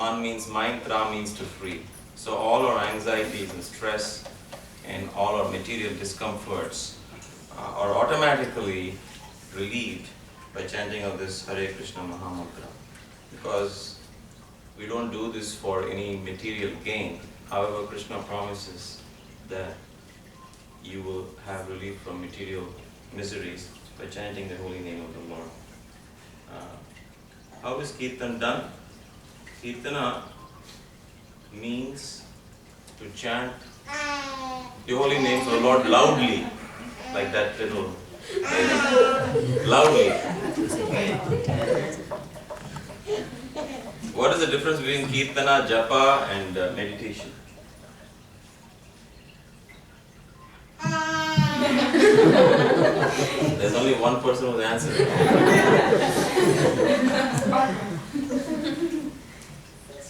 Man means mind, Tra means to free. So all our anxieties and stress and all our material discomforts are automatically relieved by chanting of this Hare Krishna Mahamantra. Because we don't do this for any material gain. However, Krishna promises that you will have relief from material miseries by chanting the holy name of the Lord. How is Kirtan done? Kirtana means to chant the holy names of the Lord loudly, like that little loudly. What is the difference between Kirtana, Japa and meditation? There's only one person who's answered.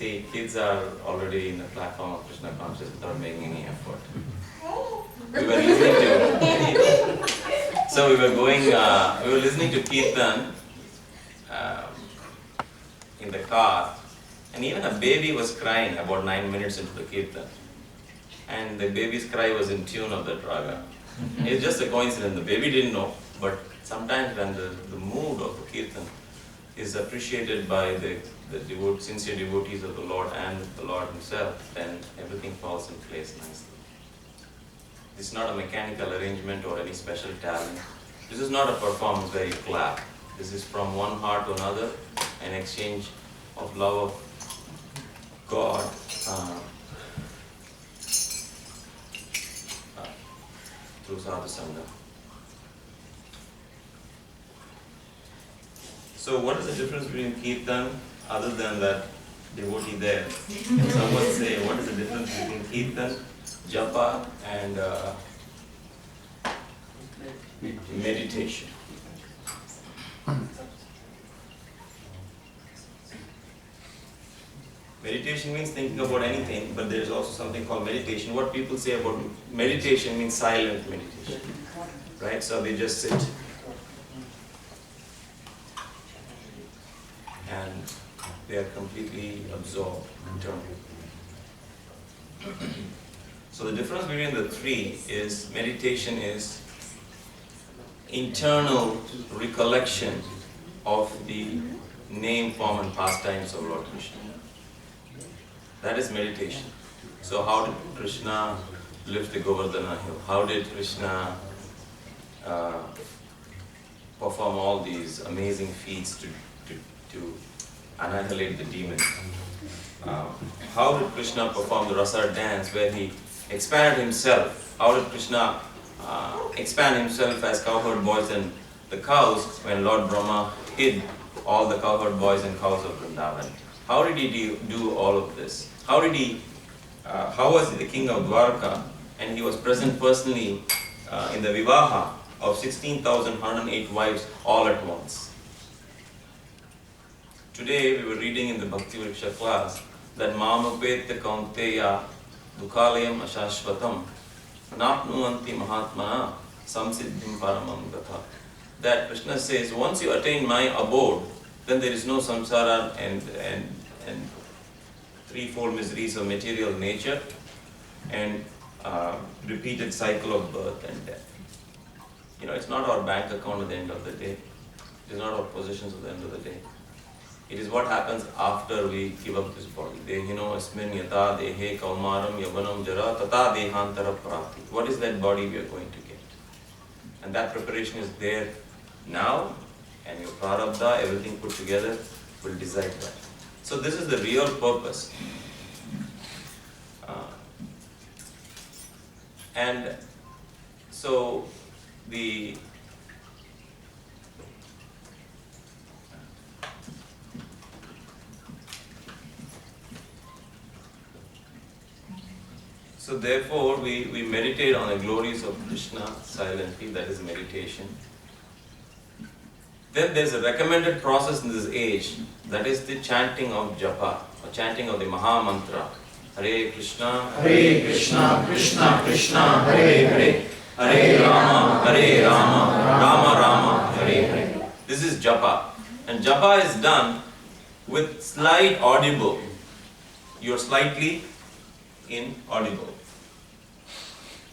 See, kids are already in the platform of Krishna consciousness without making any effort. We were listening to Kirtan in the car, and even a baby was crying about 9 minutes into the Kirtan. And the baby's cry was in tune of that raga. It's just a coincidence. The baby didn't know, but sometimes when the mood of the Kirtan is appreciated by the sincere devotees of the Lord and the Lord Himself, then everything falls in place nicely. This is not a mechanical arrangement or any special talent. This is not a performance where you clap. This is from one heart to another, an exchange of love of God through sadhu sangha. So what is the difference between Kirtan other than that devotee there? Can someone say what is the difference between Kirtan, Japa and meditation? Meditation means thinking about anything, but there is also something called meditation. What people say about meditation means silent meditation, right? So they just sit and they are completely absorbed internally. So the difference between the three is meditation is internal recollection of the name, form and pastimes of Lord Krishna. That is meditation. So how did Krishna lift the Govardhana hill? How did Krishna perform all these amazing feats to annihilate the demon? How did Krishna perform the Rasa dance where he expanded himself? How did Krishna expand himself as cowherd boys and the cows when Lord Brahma hid all the cowherd boys and cows of Vrindavan? How did he do all of this? How was he the king of Dwarka and he was present personally in the Vivaha of 16,108 wives all at once? Today we were reading in the Bhakti Vriksha class that Mamapetya Kaunteya Dukalayam Ashashvatam Napnuanti Mahatmana Samsiddhim Paramam Gatha. That Krishna says, once you attain my abode, then there is no samsara and threefold miseries of material nature and repeated cycle of birth and death. You know, it's not our bank account at the end of the day. It is not our possessions at the end of the day. It is what happens after we give up this body. Dehino asmin yata dehe kaumaram yavanam jara tata dehantara prati. What is that body we are going to get? And that preparation is there now, and your prarabdha, everything put together, will decide that. So this is the real purpose. And so therefore we meditate on the glories of Krishna silently, that is meditation. Then there's a recommended process in this age, that is the chanting of japa, or chanting of the Maha Mantra. Hare Krishna, Krishna Krishna, Hare Hare, Hare Rama, Rama Rama, Hare Hare. This is japa. And japa is done with slight audible you're slightly inaudible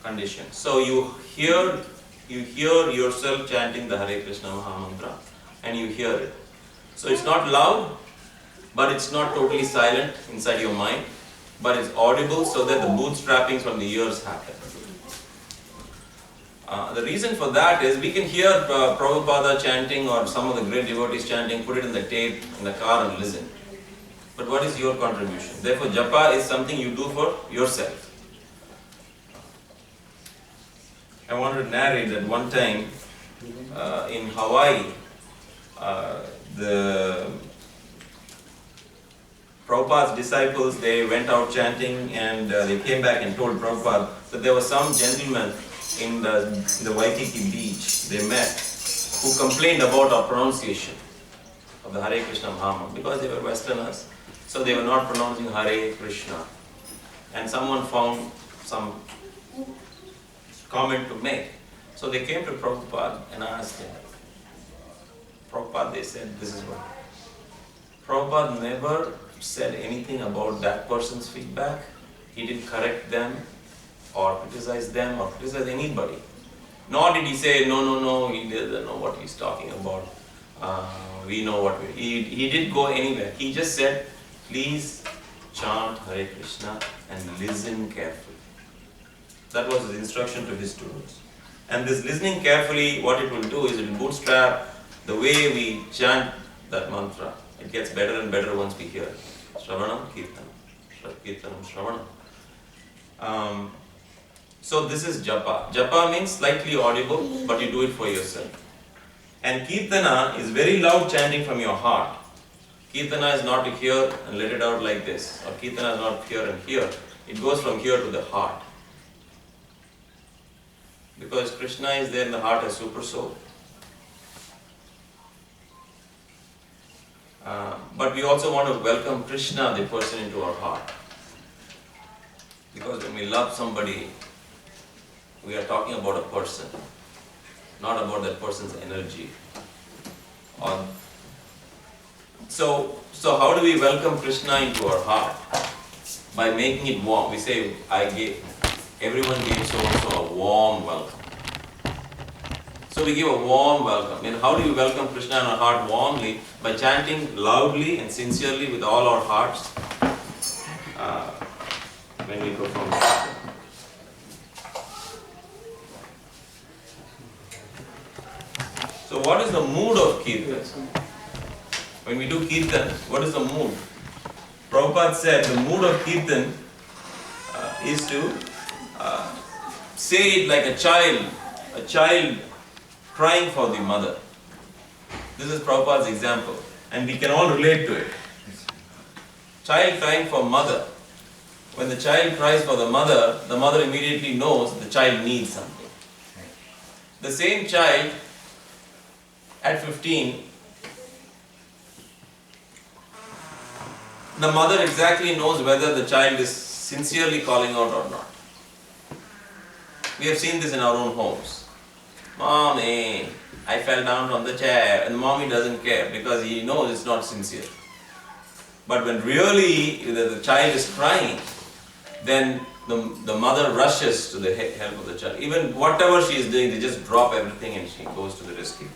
condition. So you hear yourself chanting the Hare Krishna Maha Mantra and you hear it. So it's not loud, but it's not totally silent inside your mind, but it's audible so that the bootstrappings from the ears happen. The reason for that is we can hear Prabhupada chanting or some of the great devotees chanting, put it in the tape in the car and listen. But what is your contribution? Therefore, japa is something you do for yourself. I want to narrate that one time in Hawaii, the Prabhupada's disciples, they went out chanting and they came back and told Prabhupada that there was some gentleman in the Waikiki beach they met who complained about our pronunciation of the Hare Krishna Maha, because they were Westerners, so they were not pronouncing Hare Krishna. And someone found some comment to make. So they came to Prabhupada and asked him. Prabhupada, they said, this is what. Prabhupada never said anything about that person's feedback. He didn't correct them or criticize them or criticize anybody. Nor did he say, no, he doesn't know what he's talking about. We know what he didn't go anywhere. He just said, please chant Hare Krishna and listen carefully. That was his instruction to his students. And this listening carefully, what it will do is it will bootstrap the way we chant that mantra. It gets better and better once we hear it. Shravanam, Kirtanam. Kirtanam, Shravanam. So this is japa. Japa means slightly audible, but you do it for yourself. And Kirtana is very loud chanting from your heart. Kirtana is not to hear and let it out like this. Or Kirtana is not here and here. It goes from here to the heart. Because Krishna is there in the heart as super soul. But we also want to welcome Krishna, the person, into our heart. Because when we love somebody, we are talking about a person, not about that person's energy. So how do we welcome Krishna into our heart? By making it warm. We say, everyone gave so a warm welcome. So we give a warm welcome. And how do we welcome Krishna in our heart warmly? By chanting loudly and sincerely with all our hearts when we perform Kirtan. So what is the mood of Kirtan? When we do Kirtan, what is the mood? Prabhupada said the mood of Kirtan is to say it like a child crying for the mother. This is Prabhupada's example, and we can all relate to it. Child crying for mother. When the child cries for the mother immediately knows the child needs something. The same child at 15, the mother exactly knows whether the child is sincerely calling out or not. We have seen this in our own homes. Mommy, I fell down from the chair, and the mommy doesn't care because he knows it's not sincere. But when really the child is crying, then the mother rushes to the help of the child. Even whatever she is doing, they just drop everything and she goes to the rescue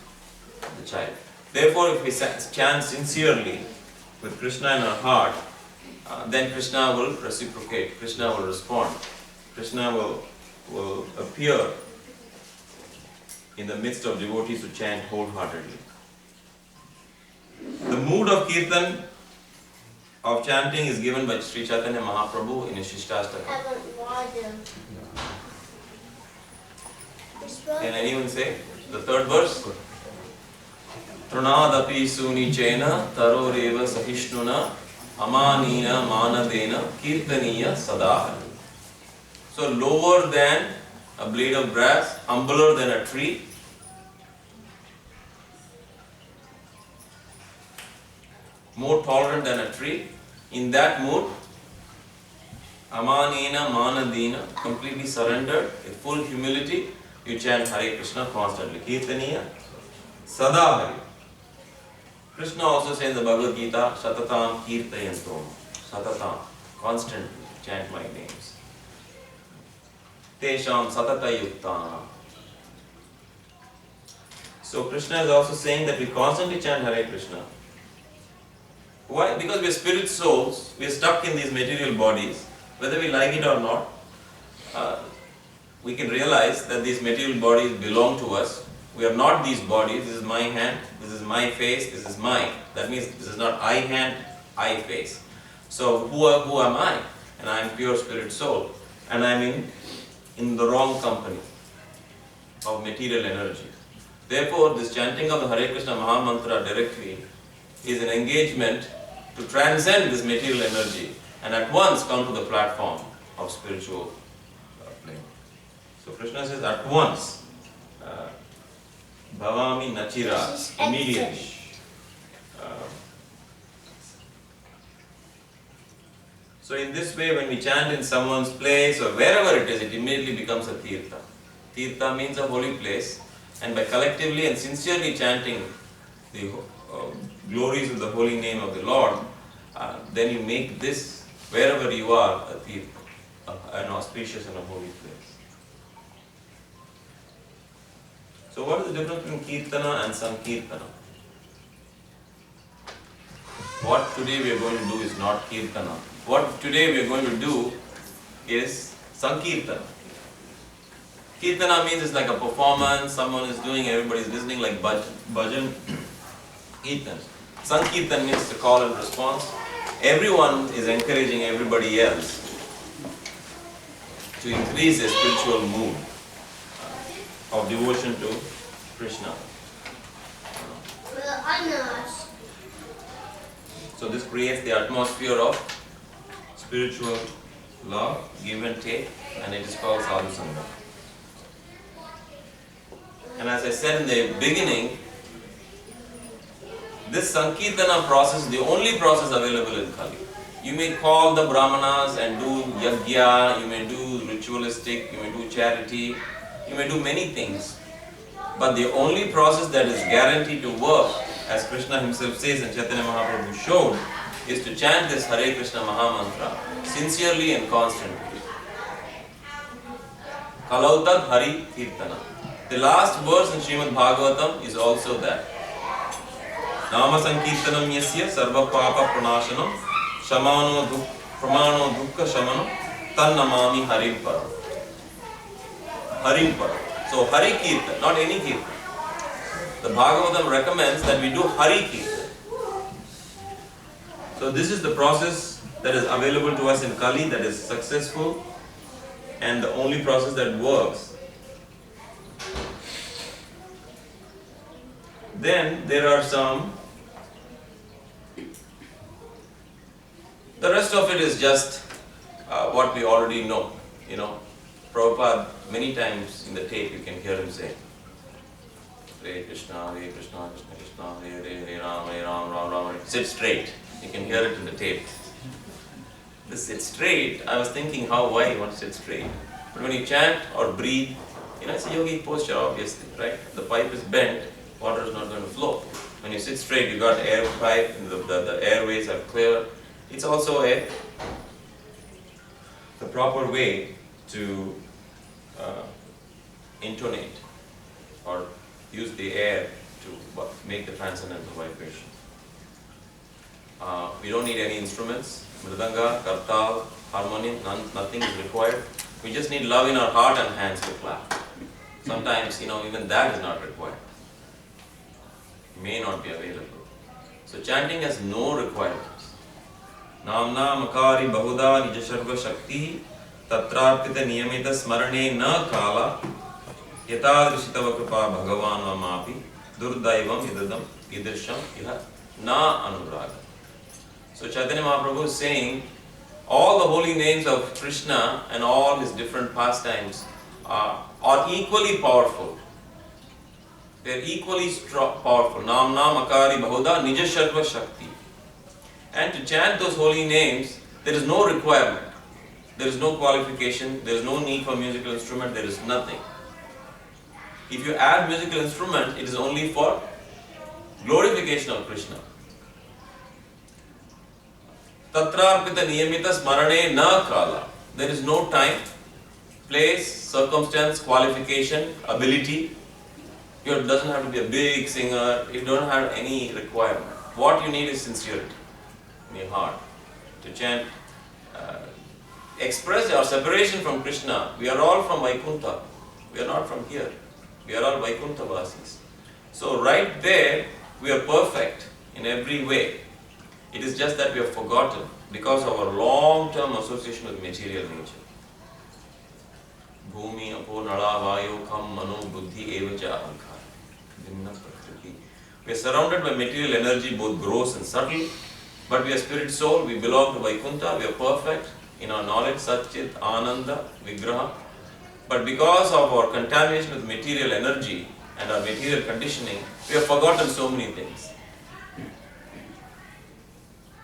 of the child. Therefore, if we chant sincerely with Krishna in our heart, then Krishna will reciprocate, Krishna will respond, Krishna will appear in the midst of devotees who chant wholeheartedly. The mood of Kirtan, of chanting, is given by Sri Chaitanya Mahaprabhu in his Shishtashtaka. Can anyone say the third verse? Trunadapi sunichena taroreva sahishnuna amanina manadena kirtaniya sadahari. So lower than a blade of grass, humbler than a tree, more tolerant than a tree. In that mood, amanina manadina, completely surrendered, with full humility, you chant Hare Krishna constantly. Kirtaniya sadahari. Krishna also says in the Bhagavad Gita, Shatatam Kirtayantom. Shatatam. constantly chant my names. Tesham satata yuktana. So Krishna is also saying that we constantly chant Hare Krishna. Why? Because we are spirit souls, we are stuck in these material bodies, whether we like it or not. We can realize that these material bodies belong to us. We are not these bodies. This is my hand, this is my face, this is mine. That means this is not I hand, I face. So who am I? And I am pure spirit soul. And I am in the wrong company of material energy. Therefore, this chanting of the Hare Krishna Maha Mantra directly is an engagement to transcend this material energy and at once come to the platform of spiritual plane. So Krishna says at once, Bhavami Nachira, immediately. So in this way, when we chant in someone's place or wherever it is, it immediately becomes a tirtha. Tirtha means a holy place, and by collectively and sincerely chanting the glories of the holy name of the Lord, then you make this, wherever you are, a tirtha, an auspicious and a holy place. So what is the difference between Kirtana and Sankirtana? What today we are going to do is not Kirtana. What today we are going to do is Sankirtana. Kirtana means it's like a performance, someone is doing, everybody is listening, like bhajan. Kirtan. Sankirtan means the call and response. Everyone is encouraging everybody else to increase their spiritual mood of devotion to Krishna. So this creates the atmosphere of spiritual love, give and take, and it is called sadhu sangha. And as I said in the beginning, this Sankirtana process is the only process available in Kali. You may call the Brahmanas and do yajna, you may do ritualistic, you may do charity, you may do many things. But the only process that is guaranteed to work, as Krishna himself says and Chaitanya Mahaprabhu showed, is to chant this Hare Krishna Maha Mantra sincerely and constantly. Kalautad Hari Kirtana. The last verse in Srimad Bhagavatam is also that. Nama Sankirtanam Yasya Sarva Papa Pranashanam Shamano Pramano Dukkha Shamanam Tannamami Harim Param. Harim Param. So Hari Kirtan, not any Kirtan. The Bhagavatam recommends that we do Hari Kirtan. So this is the process that is available to us in Kali, that is successful and the only process that works. Then there are some, the rest of it is just what we already know. You know, Prabhupada, many times in the tape you can hear him say, Hare Krishna, Krishna Krishna, Hare Ram, Ram Ram. Sit straight. You can hear it in the tape. This sit straight, I was thinking why you want to sit straight. But when you chant or breathe, it's a yogic posture obviously, right? The pipe is bent, water is not going to flow. When you sit straight, you got air pipe, and the airways are clear. It's also the proper way to intonate or use the air to make the transcendental vibration. We don't need any instruments, mridanga, kartal, harmonium, nothing is required. We just need love in our heart and hands to clap. Sometimes, even that is not required. May not be available. So chanting has no requirements. Namna makari bahuda nijasharva shakti tatrarpita niyamita smarane na kala yatadrishitava kripa bhagavan vamapi durdaivam idadam idrisham iha na anuraga. So Chaitanya Mahaprabhu is saying all the holy names of Krishna and all his different pastimes are equally powerful. They are equally powerful. Namna makari bahuda nijasharva shakti. And to chant those holy names, there is no requirement. There is no qualification. There is no need for musical instrument. There is nothing. If you add musical instrument, it is only for glorification of Krishna. Tatrarpita niyamita smarane na kala. There is no time, place, circumstance, qualification, ability. You doesn't have to be a big singer. You don't have any requirement. What you need is sincerity in your heart to chant. Express our separation from Krishna. We are all from Vaikuntha. We are not from here. We are all Vaikuntha Vasis. So right there, we are perfect in every way. It is just that we have forgotten because of our long-term association with material nature. Bhumi, apo, nala, vayu, kam, mano, buddhi, evacha, ahankara. Vinna prakriti. We are surrounded by material energy, both gross and subtle. But we are spirit soul, we belong to Vaikuntha, we are perfect in our knowledge, Satchit, Ananda, Vigraha. But because of our contamination with material energy and our material conditioning, we have forgotten so many things.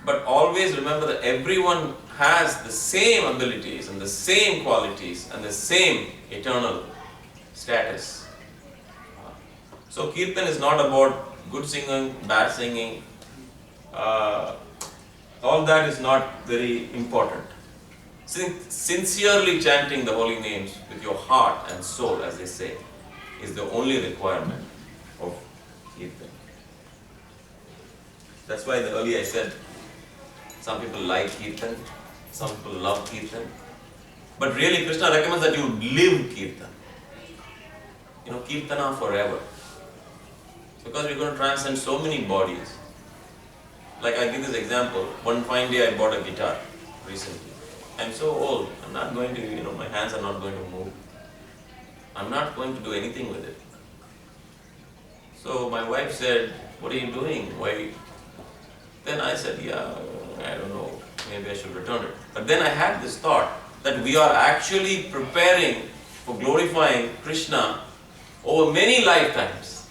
But always remember that everyone has the same abilities and the same qualities and the same eternal status. So Kirtan is not about good singing, bad singing. All that is not very important. Sincerely chanting the holy names with your heart and soul, as they say, is the only requirement of Kirtan. That's why earlier I said, some people like Kirtan, some people love Kirtan. But really Krishna recommends that you live Kirtan. Kirtana forever. Because we're going to transcend so many bodies. Like I give this example, one fine day I bought a guitar recently. I'm so old, I'm not going to, my hands are not going to move. I'm not going to do anything with it. So my wife said, what are you doing? Why? Then I said, I don't know, maybe I should return it. But then I had this thought that we are actually preparing for glorifying Krishna over many lifetimes.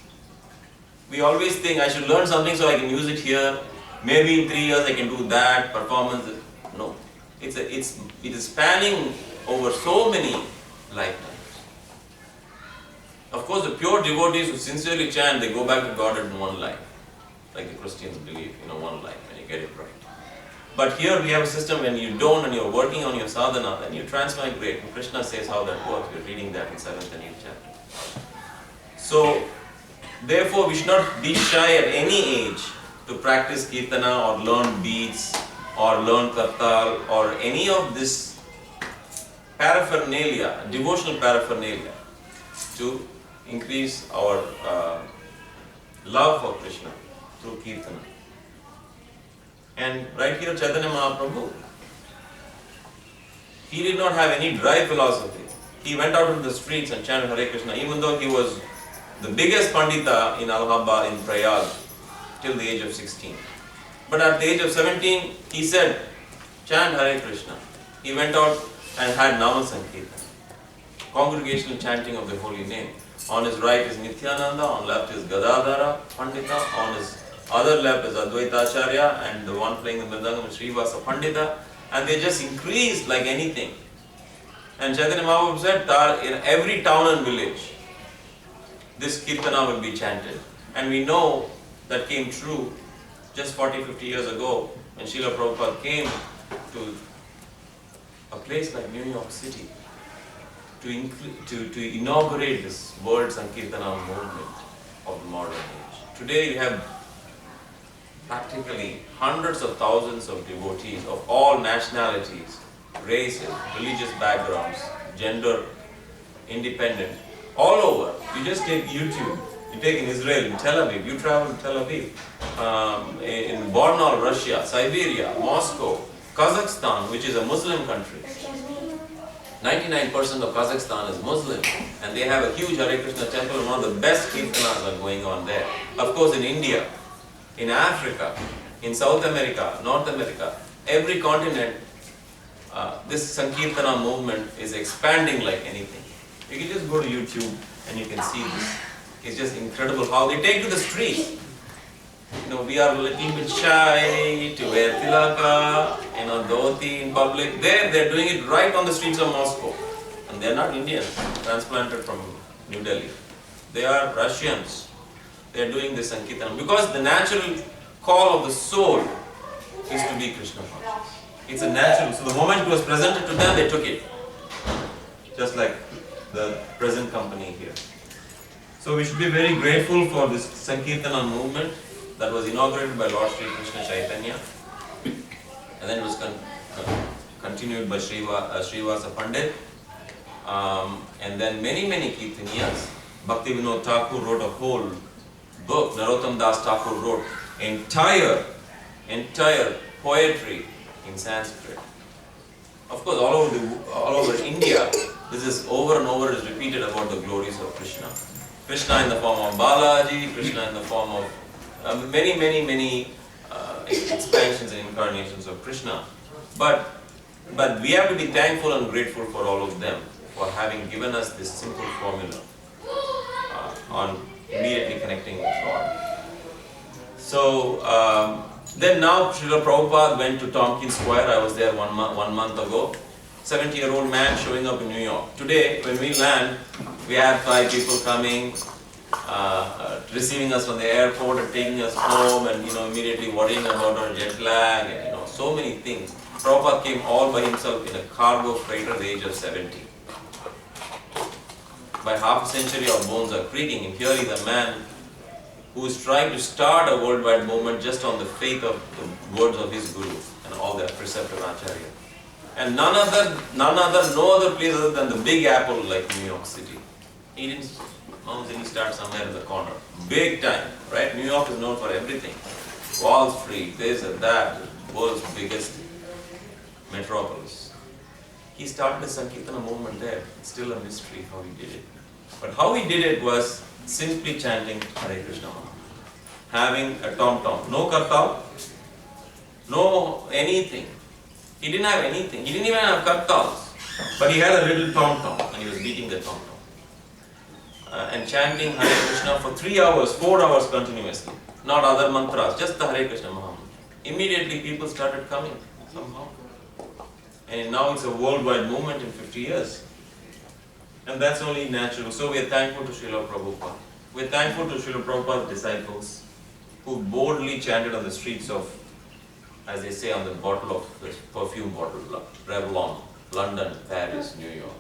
We always think I should learn something so I can use it here. Maybe in 3 years I can do that, performance. No. It is spanning over so many lifetimes. Of course, the pure devotees who sincerely chant, they go back to God in one life. Like the Christians believe, one life, and you get it right. But here we have a system when you don't and you're working on your sadhana, then you transmigrate. And Krishna says how that works. We're reading that in 7th and 8th chapter. So, therefore, we should not be shy at any age to practice kirtana or learn beats or learn kartal or any of this paraphernalia, devotional paraphernalia, to increase our love for Krishna through kirtana. And right here Chaitanya Mahaprabhu, he did not have any dry philosophy. He went out into the streets and chanted Hare Krishna, even though he was the biggest Pandita in Allahabad, in Prayag, till the age of 16. But at the age of 17, he said, chant Hare Krishna. He went out and had Nama Sankirtan, congregational chanting of the holy name. On his right is Nityananda, on left is Gadadhara Pandita, on his other left is Advaita Acharya, and the one playing the Mridangam is Srivasa Pandita, and they just increased like anything. And Chaitanya Mahaprabhu said, in every town and village, this Kirtana will be chanted. And we know that came true just 40-50 years ago when Srila Prabhupada came to a place like New York City to inaugurate this World Sankirtana movement of the modern age. Today you have practically hundreds of thousands of devotees of all nationalities, races, religious backgrounds, gender independent, all over. You just take YouTube, you take in Israel, in Tel Aviv, you travel to Tel Aviv, in Bornol, Russia, Siberia, Moscow, Kazakhstan, which is a Muslim country. 99% of Kazakhstan is Muslim, and they have a huge Hare Krishna temple, and one of the best kirtanas are going on there. Of course, in India, in Africa, in South America, North America, every continent, this Sankirtana movement is expanding like anything. You can just go to YouTube and you can see this. It's just incredible how they take to the streets. We are a little bit shy to wear tilaka, dhoti in public. They're doing it right on the streets of Moscow. And they're not Indians, transplanted from New Delhi. They are Russians. They're doing this Sankirtan. Because the natural call of the soul is to be Krishna conscious. It's a natural. So the moment it was presented to them, they took it. Just like the present company here. So we should be very grateful for this Sankirtana movement that was inaugurated by Lord Sri Krishna Chaitanya, and then it was continued by Srivasa Pandit, and then many Kirtaniyas. Bhakti Vinod Thakur wrote a whole book. Narottam Das Thakur wrote entire poetry in Sanskrit. Of course, all over India, this is over and over is repeated about the glories of Krishna. Krishna in the form of Balaji, Krishna in the form of many expansions and incarnations of Krishna. But we have to be thankful and grateful for all of them for having given us this simple formula on immediately connecting with God. So then now Srila Prabhupada went to Tompkins Square. I was there one month ago. 70-year-old man showing up in New York. Today, when we land, we have 5 people coming, receiving us from the airport and taking us home, and immediately worrying about our jet lag, and so many things. Prabhupada came all by himself in a cargo freighter at the age of 70. By half a century, our bones are creaking, and here is a man who is trying to start a worldwide movement just on the faith of the words of his Guru and all their preceptive Acharya. And no other place other than the Big Apple like New York City. He didn't start somewhere in the corner. Big time, right? New York is known for everything. Wall Street, this and that, the world's biggest metropolis. He started the Sankirtana movement there. It's still a mystery how he did it. But how he did it was simply chanting Hare Krishna Maha. Having a tom-tom. No kartal, no anything. He didn't have anything. He didn't even have kartals. But he had a little tom-tom and he was beating the tom-tom. And chanting Hare Krishna for 3 hours, 4 hours continuously. Not other mantras, just the Hare Krishna Maha. Immediately people started coming somehow. And now it's a worldwide movement in 50 years. And that's only natural. So we are thankful to Srila Prabhupada. We are thankful to Srila Prabhupada's disciples who boldly chanted on the streets of, as they say on the bottle of the perfume bottle, Revlon, London, Paris, New York.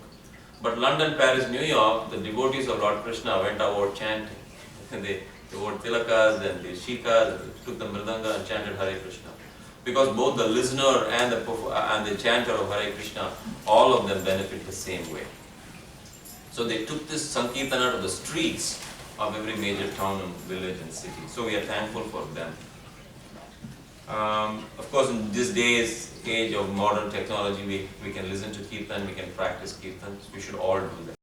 But London, Paris, New York, the devotees of Lord Krishna went about chanting. They wore tilakas and the shikas, took the mridanga and chanted Hare Krishna. Because both the listener and the chanter of Hare Krishna, all of them benefit the same way. So they took this Sankirtana to the streets of every major town and village and city. So we are thankful for them. Of course, in this age of modern technology, we can listen to Kirtan, we can practice Kirtan. We should all do that.